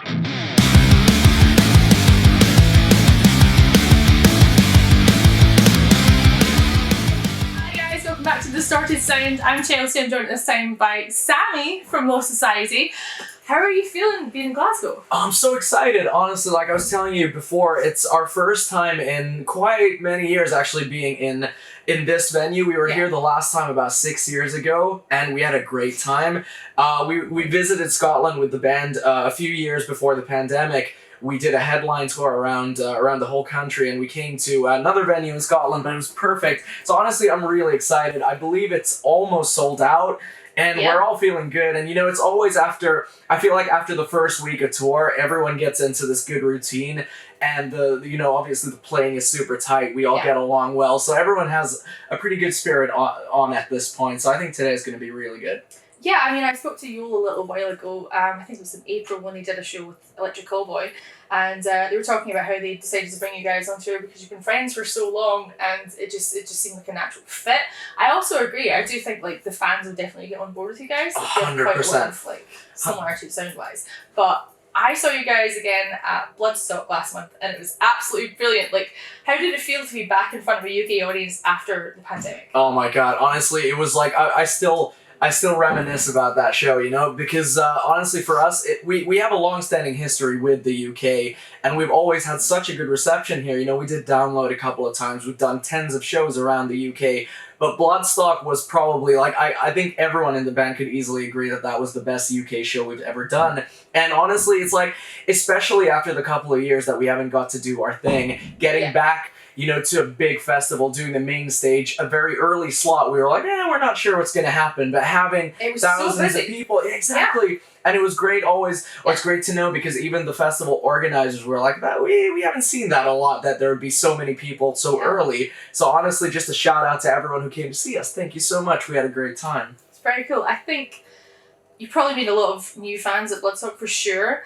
Back to the Distorted Sound. I'm Chelsea. I'm joined this time by Samy from Low Society. How are you feeling being in Glasgow? I'm so excited, honestly. Like I was telling you before, it's our first time in quite many years actually being in this venue. We were here the last time about 6 years ago, and we had a great time. We visited Scotland with the band a few years before the pandemic. We did a headline tour around the whole country, and we came to another venue in Scotland, but it was perfect. So honestly, I'm really excited. I believe it's almost sold out, and we're all feeling good. And you know, it's always I feel like after the first week of tour, everyone gets into this good routine, and obviously the playing is super tight. We all get along well, so everyone has a pretty good spirit on at this point. So I think today is going to be really good. Yeah, I mean, I spoke to Yul a little while ago. I think it was in April when they did a show with Electric Callboy, and they were talking about how they decided to bring you guys on tour because you've been friends for so long, and it just seemed like a natural fit. I also agree. I do think like the fans would definitely get on board with you guys. Like, 100%. Like similarity sound wise, but I saw you guys again at Bloodstock last month, and it was absolutely brilliant. Like, how did it feel to be back in front of a UK audience after the pandemic? Oh my god! Honestly, it was like I still reminisce about that show, you know, because honestly for us, we have a long-standing history with the UK, and we've always had such a good reception here. You know, we did Download a couple of times. We've done tens of shows around the UK, but Bloodstock was probably, like, I think everyone in the band could easily agree that was the best UK show we've ever done. And honestly, it's like, especially after the couple of years that we haven't got to do our thing, getting back, you know, to a big festival, doing the main stage, a very early slot, we were like, we're not sure what's going to happen, but having thousands of people, and it was great always, it's great to know, because even the festival organizers were like, we haven't seen that a lot, that there would be so many people so early. So honestly, just a shout out to everyone who came to see us. Thank you so much. We had a great time. It's very cool. I think you probably made a lot of new fans at Bloodstock for sure.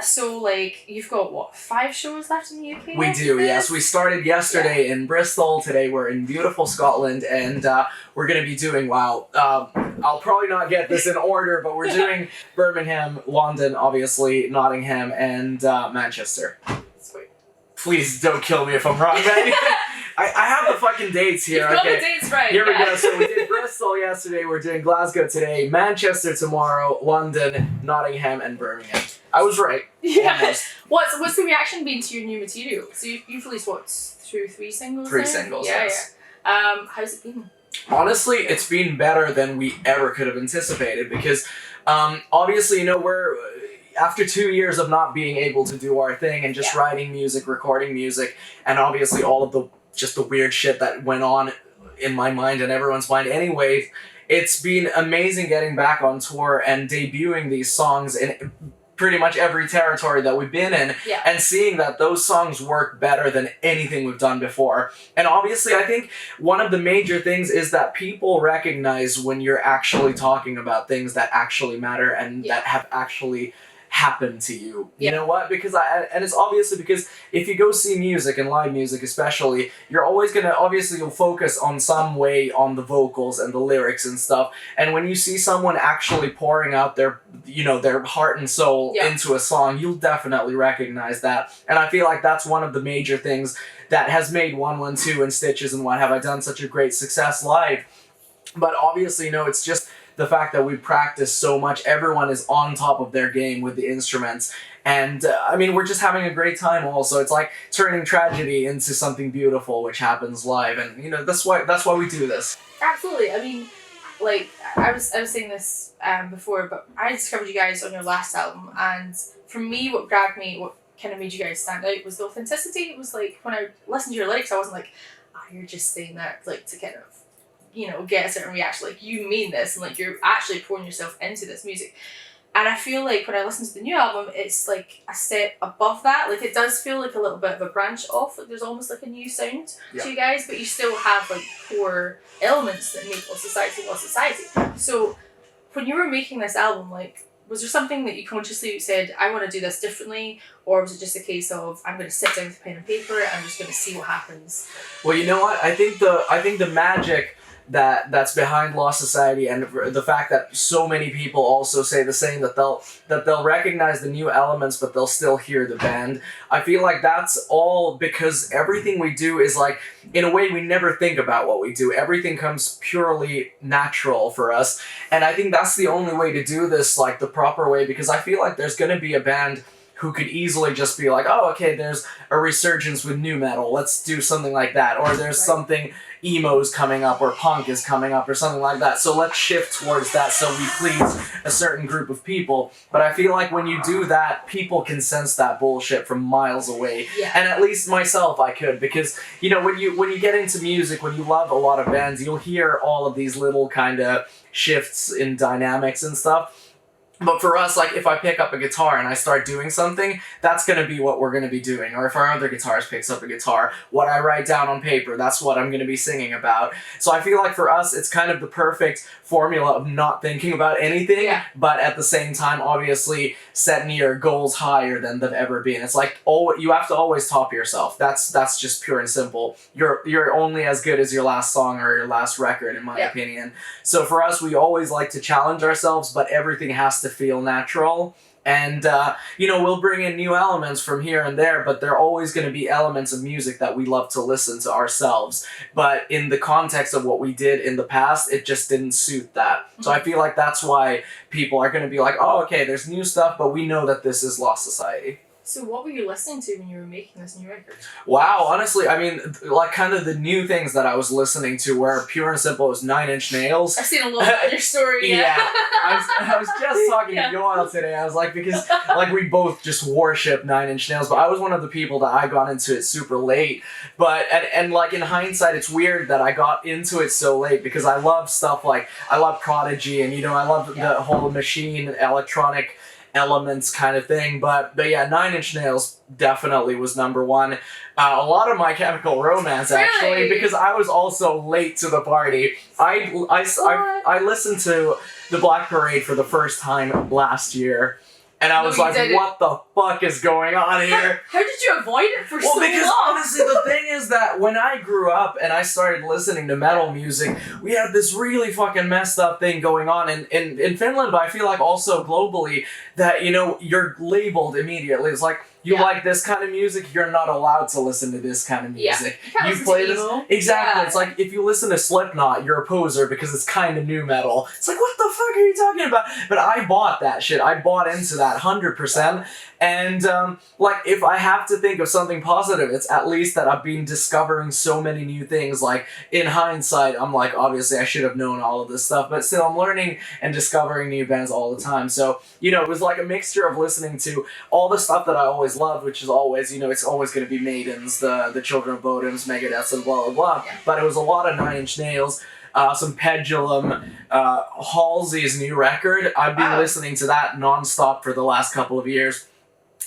So, like, you've got, what, 5 shows left in the UK? We do, yes. We started yesterday in Bristol. Today we're in beautiful Scotland, and we're going to be doing, I'll probably not get this in order, but we're doing Birmingham, London, obviously, Nottingham, and Manchester. Sweet. Please don't kill me if I'm wrong, man. I have the fucking dates here. You've got the dates right. Here we go. So we did Bristol yesterday, we're doing Glasgow today, Manchester tomorrow, London, Nottingham, and Birmingham. I was right. Yeah. Almost. What's the reaction been to your new material? So you've released, what, 3 singles? 3 singles, yes. How's it been? Honestly, it's been better than we ever could have anticipated, because obviously, you know, we're after 2 years of not being able to do our thing and just writing music, recording music, and obviously all of the weird shit that went on in my mind and everyone's mind anyway, it's been amazing getting back on tour and debuting these songs in pretty much every territory that we've been in, and seeing that those songs work better than anything we've done before. And obviously, I think one of the major things is that people recognize when you're actually talking about things that actually matter and that have actually happen to you. You know what? Because and it's obviously because if you go see music and live music especially, you're always gonna, obviously you'll focus on some way on the vocals and the lyrics and stuff. And when you see someone actually pouring out their heart and soul into a song, you'll definitely recognize that. And I feel like that's one of the major things that has made 112 and Stitches and What Have I Done such a great success live. But obviously, you know, it's just the fact that we practice so much. Everyone is on top of their game with the instruments. And, I mean, we're just having a great time also. It's like turning tragedy into something beautiful, which happens live. And, you know, that's why we do this. Absolutely. I mean, like, I was saying this before, but I discovered you guys on your last album. And for me, what grabbed me, what kind of made you guys stand out was the authenticity. It was like, when I listened to your lyrics, I wasn't like, you're just saying that, like, to kind of, you know, get a certain reaction. Like, you mean this, and like you're actually pouring yourself into this music. And I feel like when I listen to the new album, it's like a step above that. Like, it does feel like a little bit of a branch off. Like, there's almost like a new sound to you guys, but you still have like core elements that make Lost Society. So when you were making this album, like, was there something that you consciously said, I want to do this differently? Or was it just a case of, I'm going to sit down with pen and paper and I'm just going to see what happens? Well, you know what? I think the magic that's behind Lost Society, and the fact that so many people also say the same, that they'll recognize the new elements but they'll still hear the band. I feel like that's all because everything we do is like, in a way, we never think about what we do. Everything comes purely natural for us, and I think that's the only way to do this, like the proper way, because I feel like there's going to be a band who could easily just be like, oh, okay, there's a resurgence with nu metal, let's do something like that, or there's something, emo's coming up, or punk is coming up, or something like that, so let's shift towards that so we please a certain group of people. But I feel like when you do that, people can sense that bullshit from miles away. Yeah. And at least myself, I could, because, you know, when you get into music, when you love a lot of bands, you'll hear all of these little kind of shifts in dynamics and stuff. But for us, like, if I pick up a guitar and I start doing something, that's going to be what we're going to be doing. Or if our other guitarist picks up a guitar, what I write down on paper, that's what I'm going to be singing about. So I feel like for us, it's kind of the perfect formula of not thinking about anything, but at the same time, obviously, setting your goals higher than they've ever been. It's like, you have to always top yourself. That's just pure and simple. You're only as good as your last song or your last record, in my opinion. So for us, we always like to challenge ourselves, but everything has to feel natural. And, you know, we'll bring in new elements from here and there, but there are always going to be elements of music that we love to listen to ourselves. But in the context of what we did in the past, it just didn't suit that. So I feel like that's why people are going to be like, oh, okay, there's new stuff, but we know that this is Lost Society. So what were you listening to when you were making this new record? Wow, honestly, I mean, like, kind of the new things that I was listening to were pure and simple as Nine Inch Nails. I've seen a lot of your story. I was just talking to Yoel today. I was like, because, like, we both just worship Nine Inch Nails, but I was one of the people that I got into it super late. But, and like, in hindsight, it's weird that I got into it so late, because I love stuff like, I love Prodigy, and, you know, I love the whole machine, electronic elements kind of thing, but yeah, Nine Inch Nails definitely was number one. A lot of My Chemical Romance, actually, because I was also late to the party. I listened to the Black Parade for the first time last year, and I was like, what the fuck is going on here? How did you avoid it for so long? Well, because honestly, the thing is that when I grew up and I started listening to metal music, we had this really fucking messed up thing going on in Finland, but I feel like also globally, that, you know, you're labeled immediately. It's like, you like this kind of music, you're not allowed to listen to this kind of music. You play this. Exactly. It's like, if you listen to Slipknot, you're a poser because it's kind of new metal. It's like, what the fuck are you talking about? But I bought that shit. I bought into that 100%. And, like, if I have to think of something positive, it's at least that I've been discovering so many new things. Like, in hindsight, I'm like, obviously I should have known all of this stuff, but still I'm learning and discovering new bands all the time. So, you know, it was like a mixture of listening to all the stuff that I always loved, which is always, you know, it's always going to be Maidens, the Children of Bodoms, Megadeth, and blah, blah, blah. But it was a lot of Nine Inch Nails, some Pendulum, Halsey's new record. I've been listening to that nonstop for the last couple of years.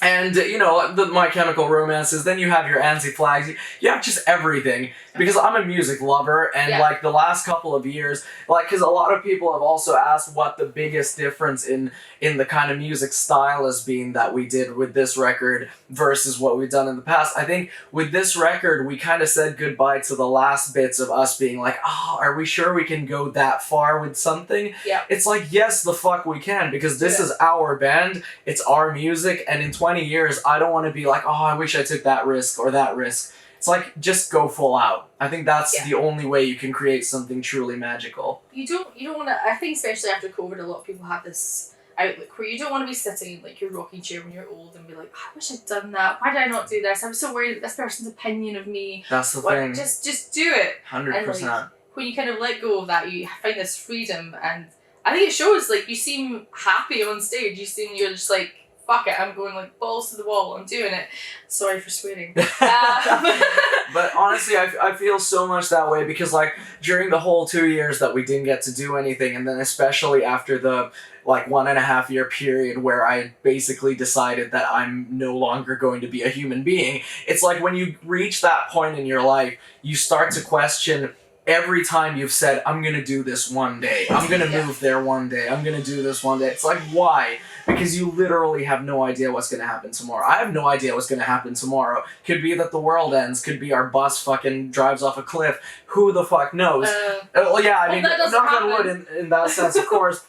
And, you know, the My Chemical Romances, then you have your Anti-Flags, you have just everything. Because I'm a music lover, and, like, the last couple of years, like, because a lot of people have also asked what the biggest difference in the kind of music style has been that we did with this record versus what we've done in the past. I think with this record, we kind of said goodbye to the last bits of us being like, oh, are we sure we can go that far with something? Yeah. It's like, yes, the fuck we can, because this is our band, it's our music, and in 20 years, I don't want to be like, oh, I wish I took that risk or that risk. It's like, just go full out. I think that's the only way you can create something truly magical. You don't want to, I think especially after COVID, a lot of people have this outlook where you don't want to be sitting in, like, your rocking chair when you're old and be like, I wish I'd done that. Why did I not do this? I'm so worried that this person's opinion of me. That's the thing. Just do it. 100%. And, like, when you kind of let go of that, you find this freedom, and I think it shows. Like, you seem happy on stage. You're just like, fuck it, I'm going, like, balls to the wall, I'm doing it. Sorry for swearing. But honestly, I feel so much that way, because, like, during the whole 2 years that we didn't get to do anything, and then especially after the, like, 1.5 year period where I basically decided that I'm no longer going to be a human being, it's like when you reach that point in your life, you start to question every time you've said, I'm gonna do this one day, I'm gonna move there one day, I'm gonna do this one day. It's like, why? Because you literally have no idea what's gonna happen tomorrow. I have no idea what's gonna happen tomorrow. Could be that the world ends, could be our bus fucking drives off a cliff. Who the fuck knows? Well, yeah, I mean, knock on wood in that sense, of course.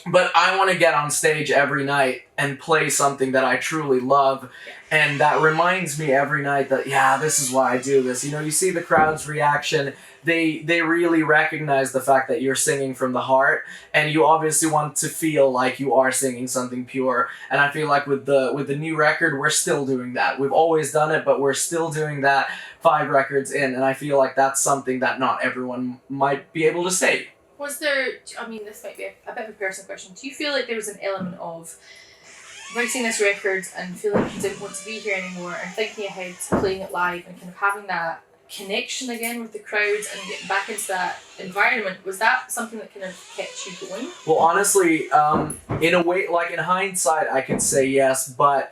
But I want to get on stage every night and play something that I truly love. And that reminds me every night that, yeah, this is why I do this. You know, you see the crowd's reaction. They really recognize the fact that you're singing from the heart. And you obviously want to feel like you are singing something pure. And I feel like with the new record, we're still doing that. We've always done it, but we're still doing that 5 records in. And I feel like that's something that not everyone might be able to say. Was there, I mean, this might be a bit of a personal question. Do you feel like there was an element of writing this record and feeling like you didn't want to be here anymore and thinking ahead to playing it live and kind of having that connection again with the crowd and getting back into that environment? Was that something that kind of kept you going? Well, honestly, in a way, like in hindsight, I could say yes, but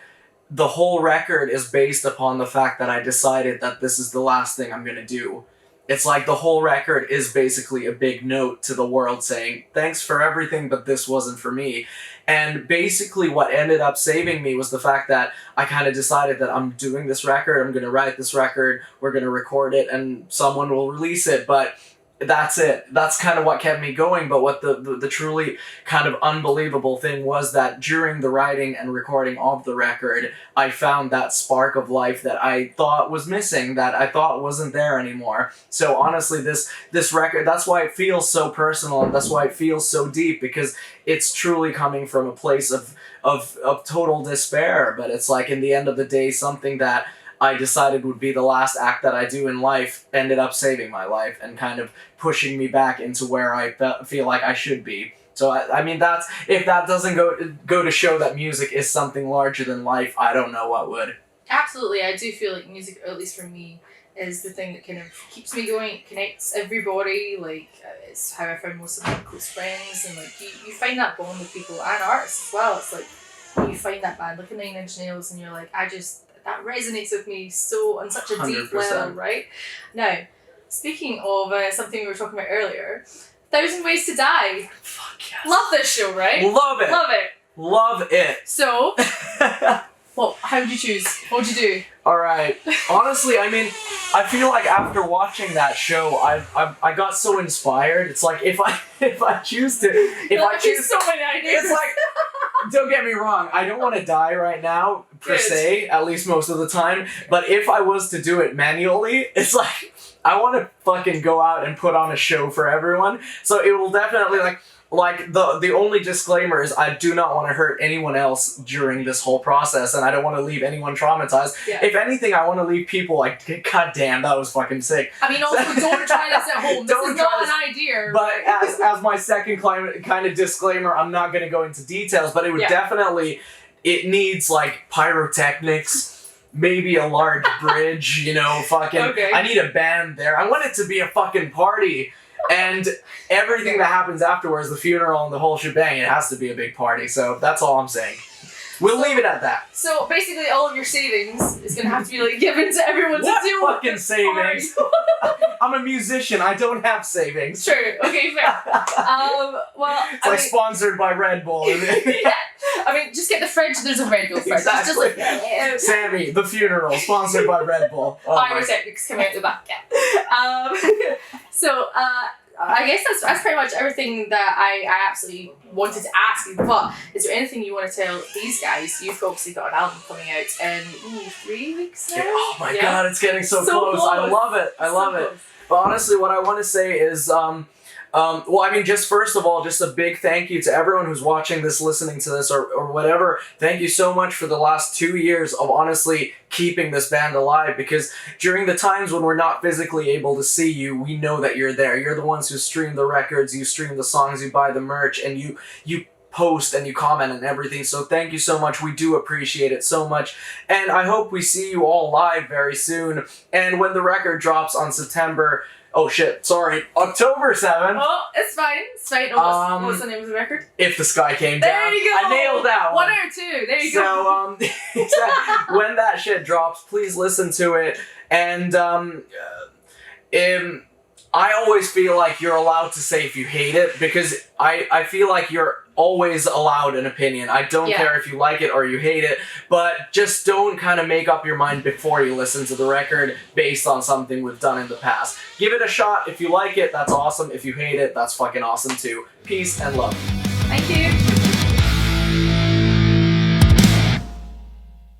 the whole record is based upon the fact that I decided that this is the last thing I'm going to do. It's like the whole record is basically a big note to the world saying, thanks for everything, but this wasn't for me. And basically what ended up saving me was the fact that I kind of decided that I'm doing this record, I'm going to write this record, we're going to record it, and someone will release it. But that's it. That's kind of what kept me going. But what the truly kind of unbelievable thing was that during the writing and recording of the record, I found that spark of life that I thought was missing, that I thought wasn't there anymore. So honestly, this record, that's why it feels so personal, and that's why it feels so deep, because it's truly coming from a place of total despair. But it's like, in the end of the day, something that I decided would be the last act that I do in life ended up saving my life and kind of pushing me back into where I feel like I should be. So I mean, that's, if that doesn't go to show that music is something larger than life, I don't know what would. Absolutely, I do feel like music, at least for me, is the thing that kind of keeps me going. It connects everybody. Like, it's how I found most of my close friends, and like you find that bond with people and artists as well. It's like you find that band like a 9 Inch Nails, and you're like, that resonates with me so on such a 100%. deep level, right? Now, speaking of something we were talking about earlier, 1,000 Ways to Die. Fuck yes. Love this show, right? Love it. Love it. Love it. So, well, how did you choose? What would you do? All right. Honestly, I mean, I feel like after watching that show, I got so inspired. It's like if I choose to, I choose so many ideas. It's like, don't get me wrong, I don't want to die right now, per se, at least most of the time, but if I was to do it manually, it's like, I want to fucking go out and put on a show for everyone, so it will definitely, like the only disclaimer is I do not want to hurt anyone else during this whole process, and I don't want to leave anyone traumatized. Yeah. If anything, I want to leave people like, god damn, that was fucking sick. I mean, also, don't try this at home. This is not an idea. But as my second kind of disclaimer, I'm not going to go into details, but it would definitely, it needs like pyrotechnics, maybe a large bridge, you know, fucking, I need a band there. I want it to be a fucking party. And everything that happens afterwards, the funeral and the whole shebang, it has to be a big party. So that's all I'm saying. We'll leave it at that. So basically, all of your savings is gonna have to be like given to everyone what to do. What fucking savings? I'm a musician. I don't have savings. Sure. Okay. Fair. Well, it's like sponsored by Red Bull. Yeah. I mean, just get the fridge. There's a Red Bull fridge. Exactly. Just like, Sammy, the funeral, sponsored by Red Bull. Oh pyrotechnics coming out the back. Yeah. So. I guess that's pretty much everything that I absolutely wanted to ask you, but is there anything you want to tell these guys? You've obviously got an album coming out in 3 weeks now? Oh my god, it's getting so close. I love it. I love it. But honestly, what I want to say is, well, I mean, just first of all, just a big thank you to everyone who's watching this, listening to this, or whatever. Thank you so much for the last 2 years of honestly keeping this band alive, because during the times when we're not physically able to see you, we know that you're there. You're the ones who stream the records, you stream the songs, you buy the merch, and you post and you comment and everything. So thank you so much. We do appreciate it so much. And I hope we see you all live very soon. And when the record drops on October 7th. Oh, it's fine. It's fine. What's the name of the record? If the Sky Came Down. There you go. I nailed that one. 1 or 2. There you go. So, when that shit drops, please listen to it. And I always feel like you're allowed to say if you hate it, because I feel like you're always allowed an opinion. I don't care if you like it or you hate it, but just don't kind of make up your mind before you listen to the record based on something we've done in the past. Give it a shot. If you like it, that's awesome. If you hate it, that's fucking awesome too. Peace and love. Thank you.